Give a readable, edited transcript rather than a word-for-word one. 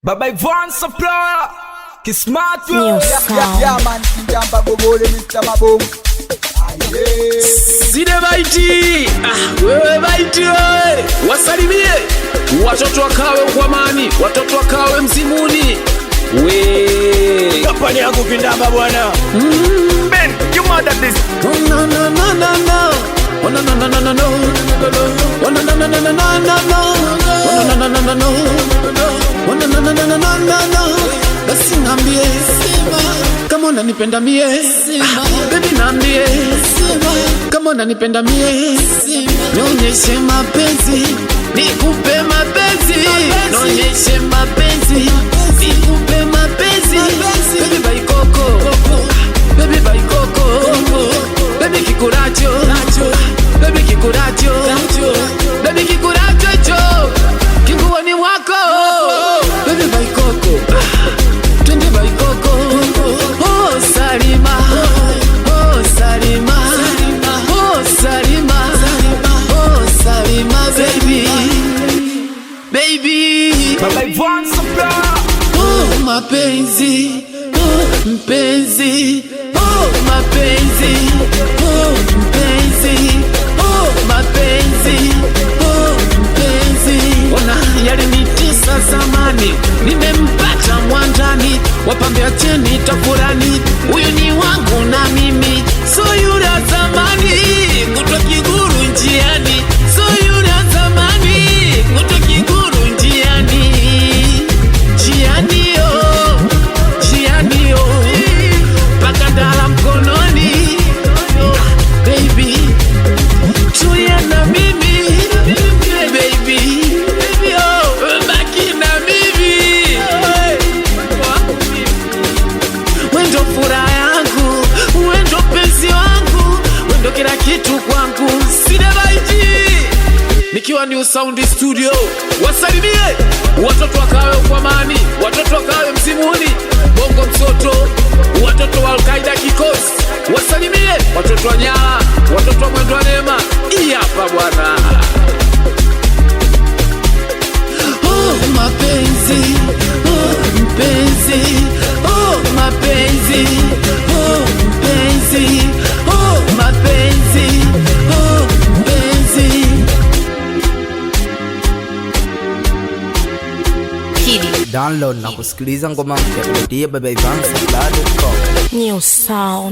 Baba Ivan Supplier, Kismart New sound. Yeah man, Kijamba Gogole, Mr. Maboom. Side baiti, wewe baiti wewe. Wasalimie watoto wakawe kwa amani, watoto wakawe mzimuni. We Kapani yangu Kindamba bwana. Ben, you mad at this? Oh no no no no no. Oh no no no no no no. Oh no no no no no no no. Oh no no no no no. Oh no no no no no no no. Basi niambie kama unanipenda mie, baby niambie kama unanipenda mie, nionyeshe mapenzi, nikupe mapenzi, nionyeshe mapenzi, nikupe mapenzi, baby baikoko, baby baikoko, baby kikuracho, baby kikuracho, baby kikuracho cho, kinguoni mwako, baby baikoko, twende baikoko, oh Salima, oh Salima, oh Salima, oh Salima, baby, baby, Baba Ivan Supplier, oh mapenzi, oh mpenzi, oh mapenzi, oh mpenzi, oh mapenzi, oh mpenzi. Ona yalinitisa zamani, nimempata mwandani, wapambe acheni tafurani, huyu ni wangu na mimi, so yule wa zamani, kutwa kiguru njiani, so yule wa zamani, kutwa kiguru njiani, njiani yo, njiani yo, paka ndala mkononi, baby, tulia na mimi, baby, oh, baki na mimi, wendo furaha yangu, wendo penzi wangu, wendo kila kitu kwangu, Side baiti, nikiwa New Sound Studio. Wasalimie watoto wakawe kwa amani, watoto wakawe mzimuni, bongo msoto, watoto wa Al-Qaeda kikosi. Wasalimie watoto wa Nyala, watoto wa Mwendo wa Neema. Hii hapa bwana. Oh mapenzi, oh mpenzi, oh mapenzi, oh mpenzi, oh mapenzi, oh mpenzi. download na kusikiliza ngoma mpya kupitia babaivansupplier.com. New sound.